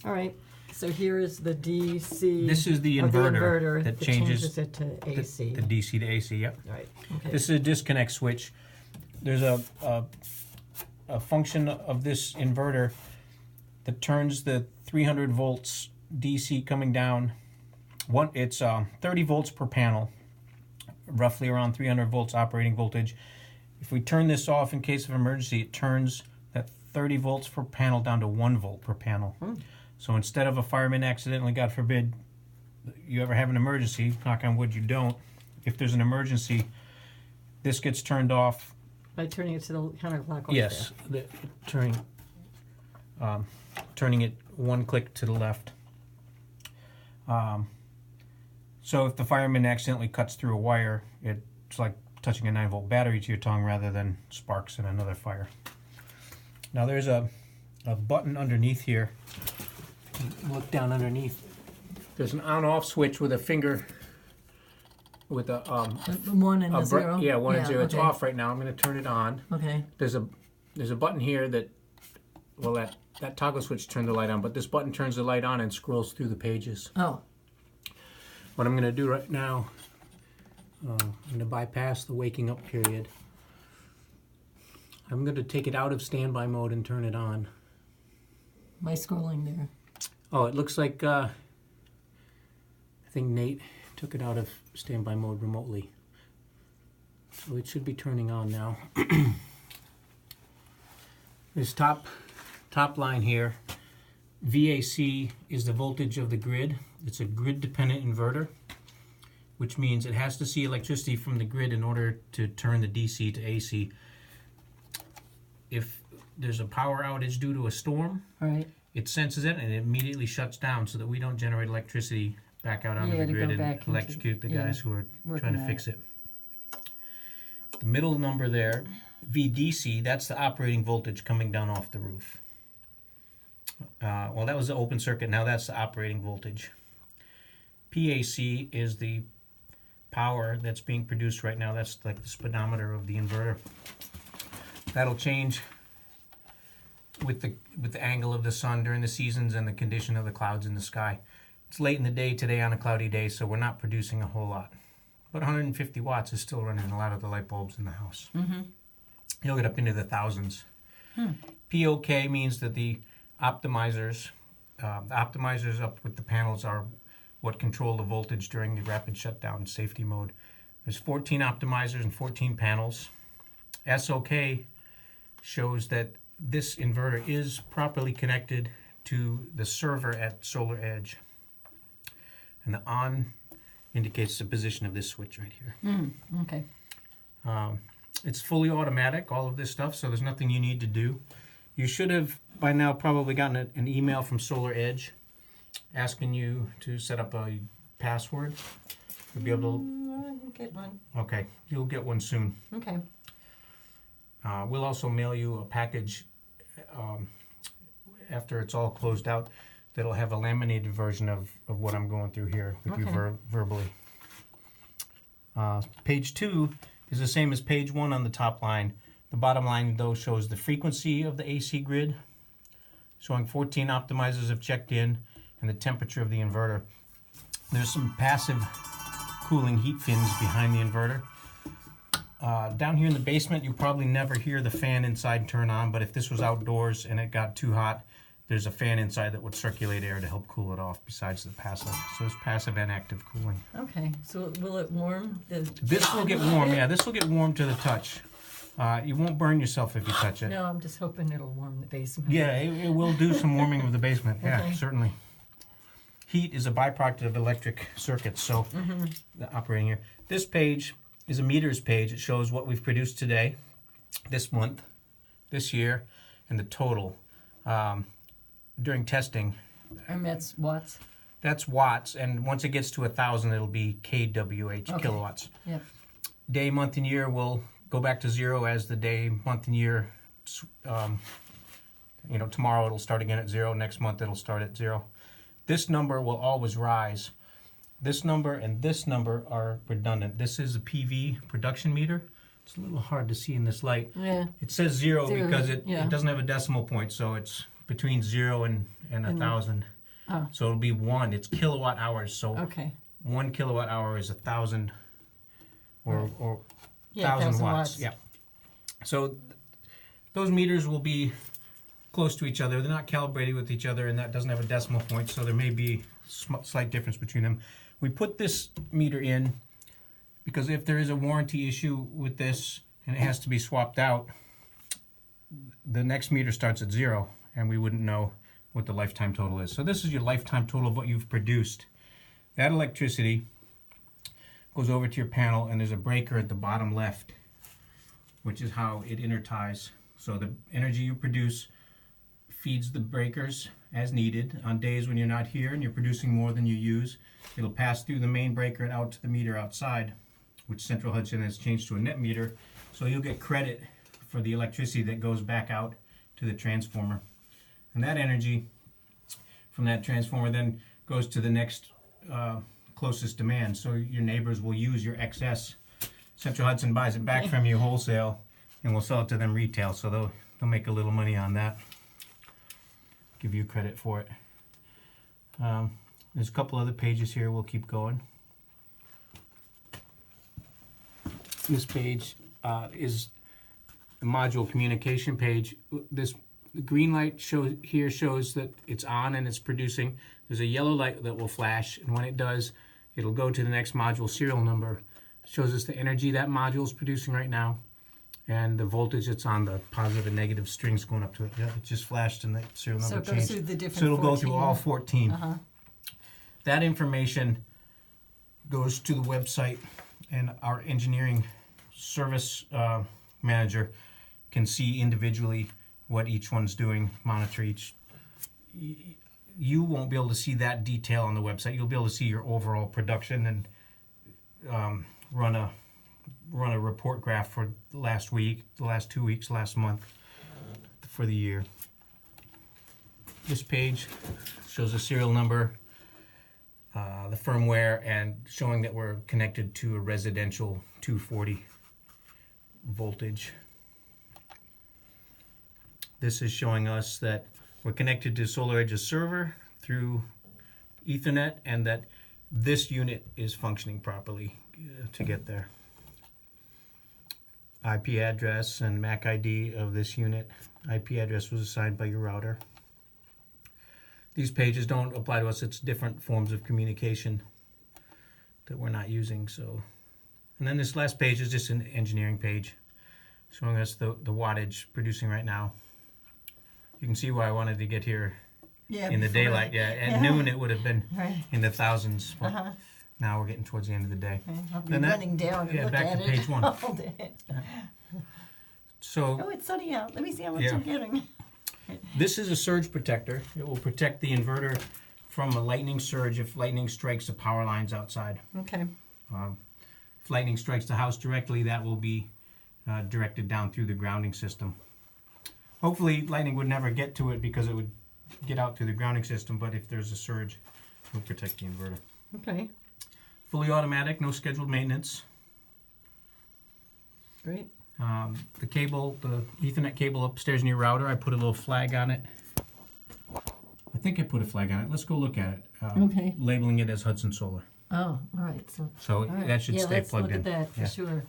All right. So here is the DC. This is the of inverter that changes it to AC. the DC to AC. Yep. All right. Okay. This is a disconnect switch. There's a function of this inverter that turns the 300 volts DC coming down. It's 30 volts per panel, roughly around 300 volts operating voltage. If we turn this off in case of emergency, it turns that 30 volts per panel down to 1 volt per panel. So instead of a fireman accidentally, God forbid, you ever have an emergency, knock on wood you don't, if there's an emergency, this gets turned off. By turning it to the counterclockwise. Yes, turning it one click to the left. So if the fireman accidentally cuts through a wire, it's like touching a 9-volt battery to your tongue rather than sparks in another fire. Now there's a button underneath here. Look down underneath. There's an on-off switch with a finger, with a 1 and a 0. Yeah, 1 and 0. It's okay. off right now. I'm going to turn it on. Okay. There's a button here that, well, that toggle switch turned the light on, but this button turns the light on and scrolls through the pages. Oh. What I'm going to do right now, I'm going to bypass the waking up period. I'm going to take it out of standby mode and turn it on. By scrolling there. Oh, it looks like I think Nate took it out of standby mode remotely. So it should be turning on now. This top line here, VAC is the voltage of the grid. It's a grid-dependent inverter, which means it has to see electricity from the grid in order to turn the DC to AC. If there's a power outage due to a storm, All right. it senses it and it immediately shuts down so that we don't generate electricity back out onto the grid and electrocute the guys who are trying to fix it. The middle number there, VDC, that's the operating voltage coming down off the roof. Well, that was the open circuit. Now that's the operating voltage. PAC is the power that's being produced right now. That's like the speedometer of the inverter. That'll change with the angle of the sun during the seasons and the condition of the clouds in the sky. It's late in the day today on a cloudy day, so we're not producing a whole lot. But 150 watts is still running a lot of the light bulbs in the house. You'll get up into the thousands. POK means that the optimizers up with the panels are what control the voltage during the rapid shutdown safety mode. There's 14 optimizers and 14 panels. SOK shows that this inverter is properly connected to the server at SolarEdge. And the on indicates the position of this switch right here. Okay. It's fully automatic, all of this stuff, so there's nothing you need to do. You should have by now probably gotten an email from SolarEdge asking you to set up a password. You'll be able to Get one. Okay, you'll get one soon. Okay. We'll also mail you a package after it's all closed out that'll have a laminated version of what I'm going through here with you verbally. Page 2 is the same as page 1 on the top line. The bottom line, though, shows the frequency of the AC grid, showing 14 optimizers have checked in, and the temperature of the inverter. There's some passive cooling heat fins behind the inverter. Down here in the basement, you'll probably never hear the fan inside turn on, but if this was outdoors and it got too hot, there's a fan inside that would circulate air to help cool it off besides the passive. So it's passive and active cooling. Okay. So will it warm? This will get warm, yeah. This will get warm to the touch. You won't burn yourself if you touch it. No, I'm just hoping it'll warm the basement. Yeah, it will do some warming of the basement. Yeah, Okay. certainly. Heat is a byproduct of electric circuits, so the operating here. This page is a meters page. It shows what we've produced today, this month, this year, and the total. During testing, And that's watts? that's watts, and once it gets to 1,000, it'll be kWh, Okay. kilowatts. Yeah. Day, month, and year will go back to 0 as the day, month, and year. Tomorrow it'll start again at 0. Next month it'll start at 0. This number will always rise. This number and this number are redundant. This is a PV production meter. It's a little hard to see in this light. Yeah. It says 0 Zero, because yeah. it doesn't have a decimal point, so it's between 0 and 1,000. Oh. So it'll be 1. It's kilowatt hours. So Okay. 1 kilowatt hour is 1,000 or 1,000 watts. Yeah. So those meters will be close to each other. They're not calibrated with each other, and that doesn't have a decimal point, so there may be slight difference between them. We put this meter in because if there is a warranty issue with this and it has to be swapped out, the next meter starts at 0, and we wouldn't know what the lifetime total is. So this is your lifetime total of what you've produced. That electricity goes over to your panel, and there's a breaker at the bottom left, which is how it interties. So the energy you produce feeds the breakers as needed. On days when you're not here and you're producing more than you use, it'll pass through the main breaker and out to the meter outside, which Central Hudson has changed to a net meter. So you'll get credit for the electricity that goes back out to the transformer. And that energy from that transformer then goes to the next closest demand. So your neighbors will use your excess. Central Hudson buys it back from you wholesale and will sell it to them retail. So they'll make a little money on that. Give you credit for it. There's a couple other pages here. We'll keep going. This page is the module communication page. This green light shows that it's on and it's producing. There's a yellow light that will flash, and when it does, it'll go to the next module serial number. It shows us the energy that module is producing right now, and the voltage that's on the positive and negative strings going up to it. Yeah, it just flashed and the serial number changed. So it goes through the different So it'll 14. go through all 14. Uh-huh. That information goes to the website, and our engineering service manager can see individually what each one's doing, monitor each. You won't be able to see that detail on the website. You'll be able to see your overall production and run a report graph for the last week, the last 2 weeks, last month for the year. This page shows a serial number, the firmware, and showing that we're connected to a residential 240 voltage. This is showing us that we're connected to SolarEdge's server through Ethernet, and that this unit is functioning properly to get there. IP address and MAC ID of this unit. IP address was assigned by your router. These pages don't apply to us. It's different forms of communication that we're not using. So, and then this last page is just an engineering page showing us the wattage producing right now. You can see why I wanted to get here in the daylight. Yeah, at noon it would have been in the thousands. But now we're getting towards the end of the day. I'll be running down and look back at to it page 1. all day. So Oh, it's sunny out. Let me see how much I'm getting. this is a surge protector. It will protect the inverter from a lightning surge if lightning strikes the power lines outside. Okay. If lightning strikes the house directly, that will be directed down through the grounding system. Hopefully lightning would never get to it because it would get out through the grounding system, but if there's a surge, it will protect the inverter. Okay. Fully automatic, no scheduled maintenance. Great. The cable, the Ethernet cable upstairs in your router, I put a little flag on it. I think I put a flag on it. Let's go look at it. Okay. Labeling it as Hudson Solar. Oh, all right. So So all right. that should stay let's plugged look in. at that for Yeah. sure.